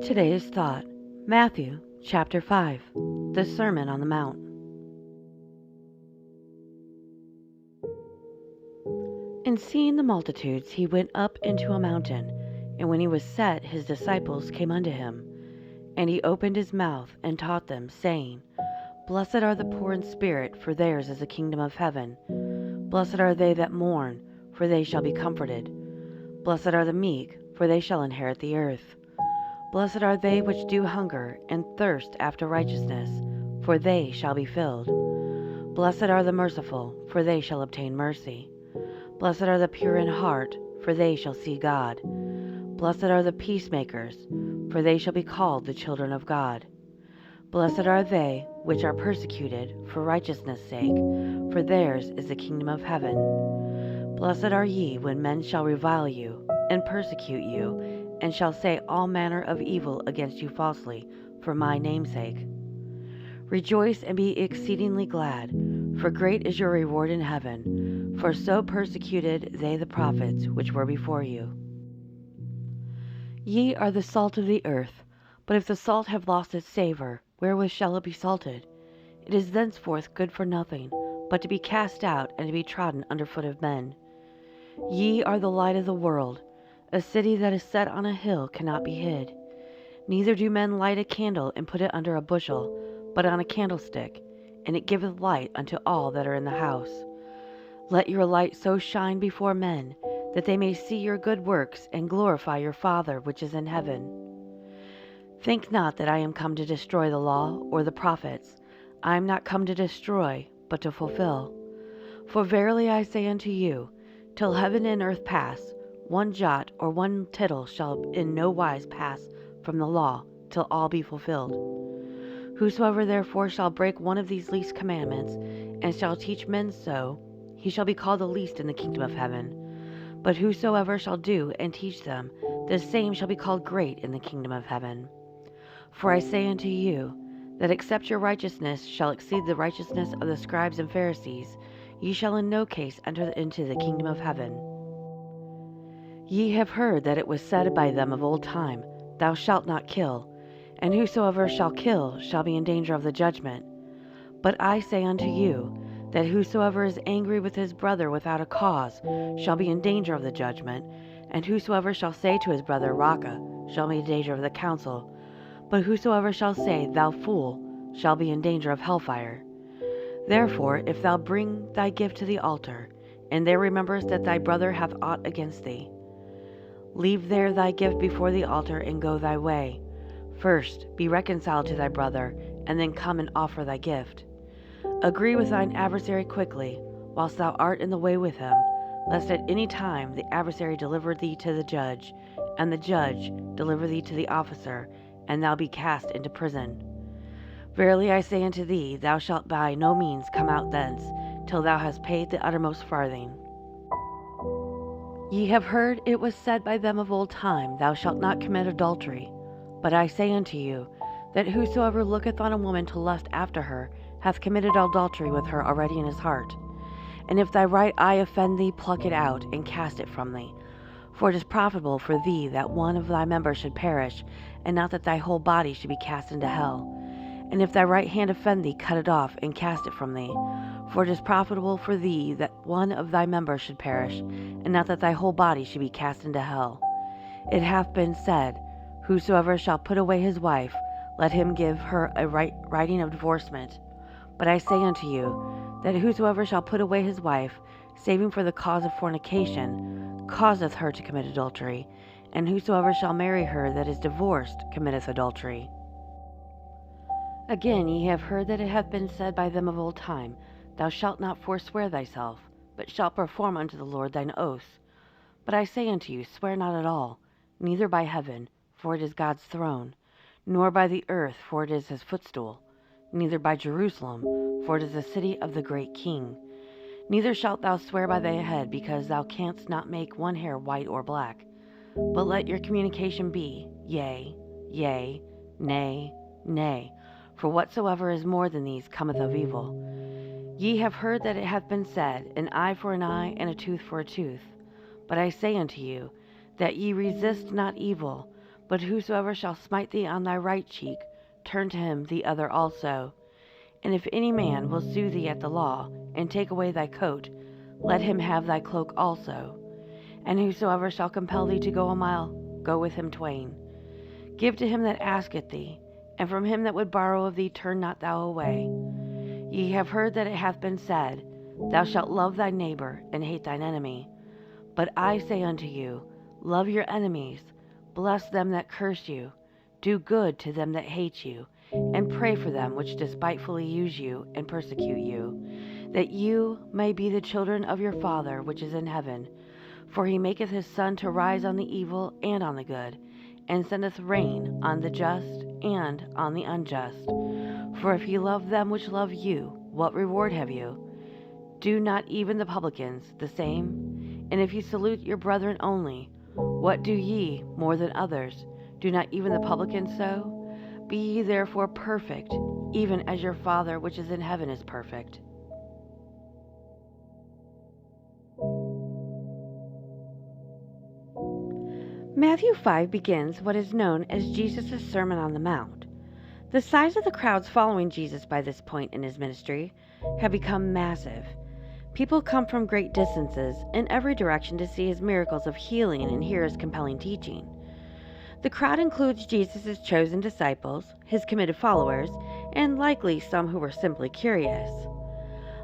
Today's thought, Matthew chapter 5, the Sermon on the Mount. And seeing the multitudes, he went up into a mountain, and when he was set, his disciples came unto him. And he opened his mouth and taught them, saying, Blessed are the poor in spirit, for theirs is the kingdom of heaven. Blessed are they that mourn, for they shall be comforted. Blessed are the meek, for they shall inherit the earth. Blessed are they which do hunger and thirst after righteousness, for they shall be filled. Blessed are the merciful, for they shall obtain mercy. Blessed are the pure in heart, for they shall see God. Blessed are the peacemakers, for they shall be called the children of God. Blessed are they which are persecuted for righteousness' sake, for theirs is the kingdom of heaven. Blessed are ye when men shall revile you, and persecute you, and shall say all manner of evil against you falsely, for my name's sake. Rejoice and be exceedingly glad, for great is your reward in heaven, for so persecuted they the prophets which were before you. Ye are the salt of the earth, but if the salt have lost its savour, wherewith shall it be salted? It is thenceforth good for nothing, but to be cast out and to be trodden under foot of men. Ye are the light of the world. A city that is set on a hill cannot be hid. Neither do men light a candle and put it under a bushel, but on a candlestick, and it giveth light unto all that are in the house. Let your light so shine before men, that they may see your good works and glorify your Father which is in heaven. Think not that I am come to destroy the law or the prophets. I am not come to destroy, but to fulfill. For verily I say unto you, till heaven and earth pass, one jot or one tittle shall in no wise pass from the law, till all be fulfilled. Whosoever therefore shall break one of these least commandments, and shall teach men so, he shall be called the least in the kingdom of heaven. But whosoever shall do and teach them, the same shall be called great in the kingdom of heaven. For I say unto you, that except your righteousness shall exceed the righteousness of the scribes and Pharisees, ye shall in no case enter into the kingdom of heaven. Ye have heard that it was said by them of old time, Thou shalt not kill, and whosoever shall kill shall be in danger of the judgment. But I say unto you, that whosoever is angry with his brother without a cause shall be in danger of the judgment, and whosoever shall say to his brother, Raca, shall be in danger of the council. But whosoever shall say, Thou fool, shall be in danger of hellfire. Therefore, if thou bring thy gift to the altar, and there rememberest that thy brother hath aught against thee, leave there thy gift before the altar, and go thy way. First be reconciled to thy brother, and then come and offer thy gift. Agree with thine adversary quickly, whilst thou art in the way with him, lest at any time the adversary deliver thee to the judge, and the judge deliver thee to the officer, and thou be cast into prison. Verily I say unto thee, thou shalt by no means come out thence, till thou hast paid the uttermost farthing. Ye have heard it was said by them of old time, Thou shalt not commit adultery. But I say unto you, that whosoever looketh on a woman to lust after her, hath committed adultery with her already in his heart. And if thy right eye offend thee, pluck it out, and cast it from thee. For it is profitable for thee that one of thy members should perish, and not that thy whole body should be cast into hell. And if thy right hand offend thee, cut it off, and cast it from thee. For it is profitable for thee that one of thy members should perish, and not that thy whole body should be cast into hell. It hath been said, Whosoever shall put away his wife, let him give her a writing of divorcement. But I say unto you, that whosoever shall put away his wife, saving for the cause of fornication, causeth her to commit adultery, and whosoever shall marry her that is divorced committeth adultery. Again ye have heard that it hath been said by them of old time, Thou shalt not forswear thyself, but shalt perform unto the Lord thine oaths. But I say unto you, swear not at all, neither by heaven, for it is God's throne, nor by the earth, for it is his footstool, neither by Jerusalem, for it is the city of the great King. Neither shalt thou swear by thy head, because thou canst not make one hair white or black. But let your communication be, yea, yea, nay, nay. For whatsoever is more than these cometh of evil. Ye have heard that it hath been said, An eye for an eye, and a tooth for a tooth. But I say unto you, that ye resist not evil, But whosoever shall smite thee on thy right cheek, turn to him the other also. And if any man will sue thee at the law, and take away thy coat, let him have thy cloak also. And whosoever shall compel thee to go a mile, go with him twain. Give to him that asketh thee, and from him that would borrow of thee turn not thou away. Ye have heard that it hath been said, Thou shalt love thy neighbor, and hate thine enemy. But I say unto you, love your enemies, bless them that curse you, do good to them that hate you, and pray for them which despitefully use you and persecute you, that you may be the children of your Father which is in heaven. For he maketh his sun to rise on the evil and on the good, and sendeth rain on the just and on the unjust. For if ye love them which love you, what reward have you? Do not even the publicans the same? And if ye salute your brethren only, what do ye more than others? Do not even the publicans so? Be ye therefore perfect, even as your Father which is in heaven is perfect. Matthew 5 begins what is known as Jesus' Sermon on the Mount. The size of the crowds following Jesus by this point in his ministry have become massive. People come from great distances in every direction to see his miracles of healing and hear his compelling teaching. The crowd includes Jesus' chosen disciples, his committed followers, and likely some who were simply curious.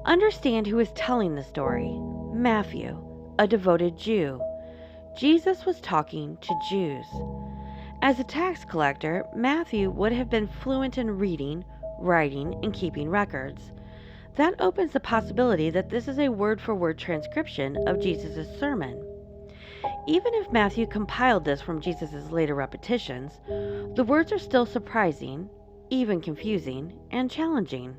Understand who is telling the story. Matthew, a devoted Jew. Jesus was talking to Jews. As a tax collector, Matthew would have been fluent in reading, writing, and keeping records. That opens the possibility that this is a word-for-word transcription of Jesus' sermon. Even if Matthew compiled this from Jesus' later repetitions, the words are still surprising, even confusing, and challenging.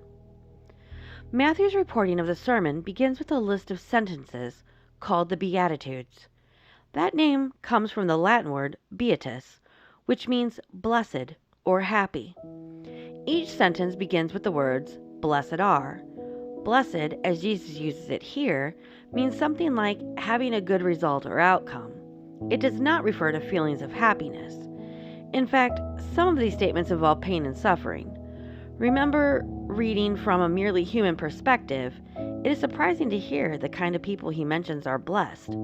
Matthew's reporting of the sermon begins with a list of sentences called the Beatitudes. That name comes from the Latin word beatus, which means blessed or happy. Each sentence begins with the words, blessed are. Blessed, as Jesus uses it here, means something like having a good result or outcome. It does not refer to feelings of happiness. In fact, some of these statements involve pain and suffering. Remember, reading from a merely human perspective, it is surprising to hear the kind of people he mentions are blessed.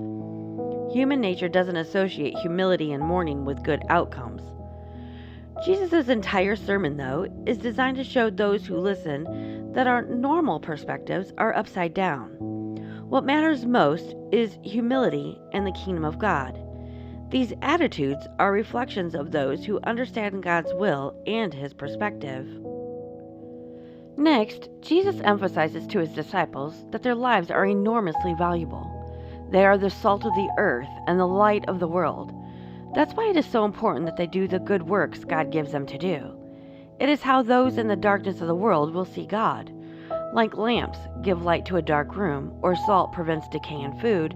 Human nature doesn't associate humility and mourning with good outcomes. Jesus' entire sermon, though, is designed to show those who listen that our normal perspectives are upside down. What matters most is humility and the kingdom of God. These attitudes are reflections of those who understand God's will and his perspective. Next, Jesus emphasizes to his disciples that their lives are enormously valuable. They are the salt of the earth and the light of the world. That's why it is so important that they do the good works God gives them to do. It is how those in the darkness of the world will see God. Like lamps give light to a dark room, or salt prevents decay in food,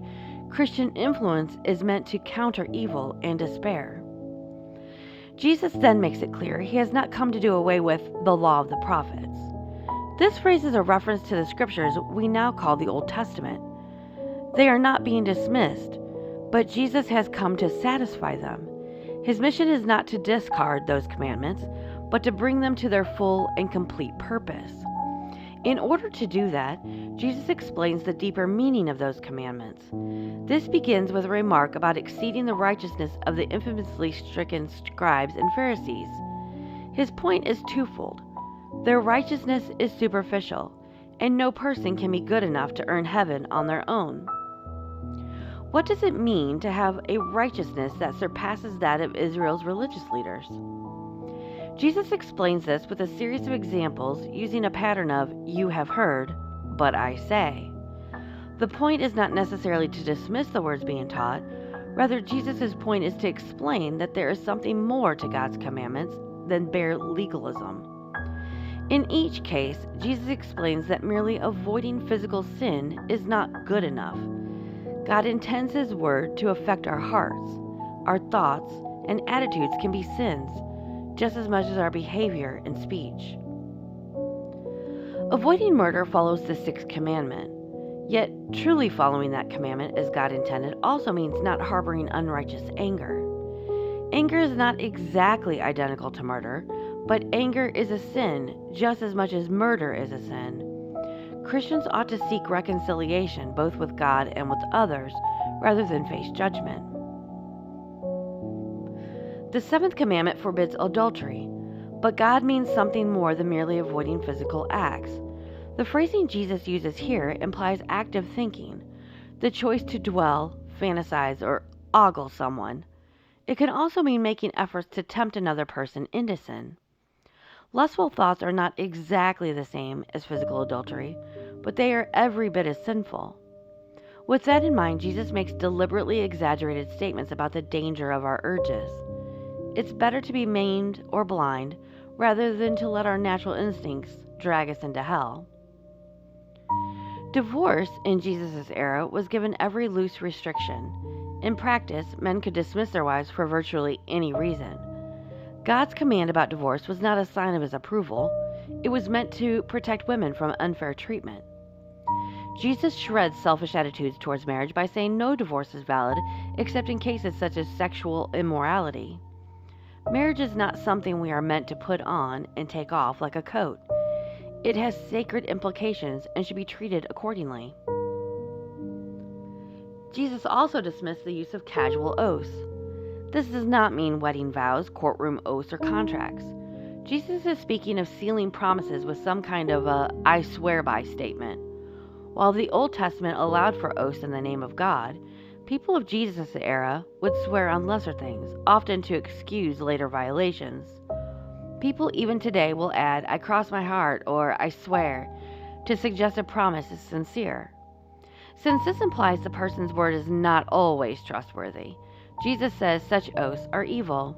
Christian influence is meant to counter evil and despair. Jesus then makes it clear he has not come to do away with the law of the prophets. This phrase is a reference to the scriptures we now call the Old Testament. They are not being dismissed, but Jesus has come to satisfy them. His mission is not to discard those commandments, but to bring them to their full and complete purpose. In order to do that, Jesus explains the deeper meaning of those commandments. This begins with a remark about exceeding the righteousness of the infamously stricken scribes and Pharisees. His point is twofold. Their righteousness is superficial, and no person can be good enough to earn heaven on their own. What does it mean to have a righteousness that surpasses that of Israel's religious leaders? Jesus explains this with a series of examples using a pattern of, you have heard, but I say. The point is not necessarily to dismiss the words being taught. Rather, Jesus' point is to explain that there is something more to God's commandments than bare legalism. In each case, Jesus explains that merely avoiding physical sin is not good enough. God intends his word to affect our hearts. Our thoughts and attitudes can be sins, just as much as our behavior and speech. Avoiding murder follows the sixth commandment. Yet, truly following that commandment as God intended also means not harboring unrighteous anger. Anger is not exactly identical to murder, but anger is a sin just as much as murder is a sin. Christians ought to seek reconciliation both with God and with others rather than face judgment. The seventh commandment forbids adultery, but God means something more than merely avoiding physical acts. The phrasing Jesus uses here implies active thinking, the choice to dwell, fantasize, or ogle someone. It can also mean making efforts to tempt another person into sin. Lustful thoughts are not exactly the same as physical adultery, but they are every bit as sinful. With that in mind, Jesus makes deliberately exaggerated statements about the danger of our urges. It's better to be maimed or blind rather than to let our natural instincts drag us into hell. Divorce in Jesus' era was given every loose restriction. In practice, men could dismiss their wives for virtually any reason. God's command about divorce was not a sign of his approval. It was meant to protect women from unfair treatment. Jesus shreds selfish attitudes towards marriage by saying no divorce is valid except in cases such as sexual immorality. Marriage is not something we are meant to put on and take off like a coat. It has sacred implications and should be treated accordingly. Jesus also dismissed the use of casual oaths. This does not mean wedding vows, courtroom oaths, or contracts. Jesus is speaking of sealing promises with some kind of a "I swear by" statement. While the Old Testament allowed for oaths in the name of God, people of Jesus' era would swear on lesser things, often to excuse later violations. People even today will add "I cross my heart" or "I swear" to suggest a promise is sincere. Since this implies the person's word is not always trustworthy, Jesus says such oaths are evil.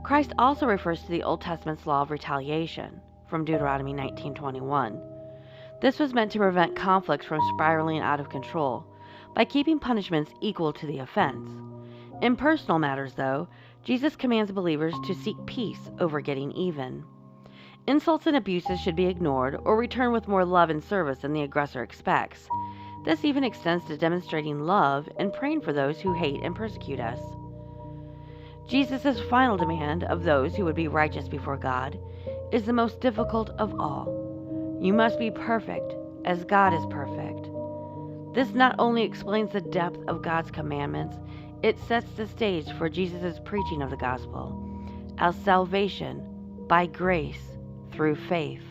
Christ also refers to the Old Testament's law of retaliation, from Deuteronomy 19:21. This was meant to prevent conflicts from spiraling out of control by keeping punishments equal to the offense. In personal matters, though, Jesus commands believers to seek peace over getting even. Insults and abuses should be ignored or returned with more love and service than the aggressor expects. This even extends to demonstrating love and praying for those who hate and persecute us. Jesus' final demand of those who would be righteous before God is the most difficult of all. You must be perfect as God is perfect. This not only explains the depth of God's commandments, it sets the stage for Jesus' preaching of the gospel as salvation by grace through faith.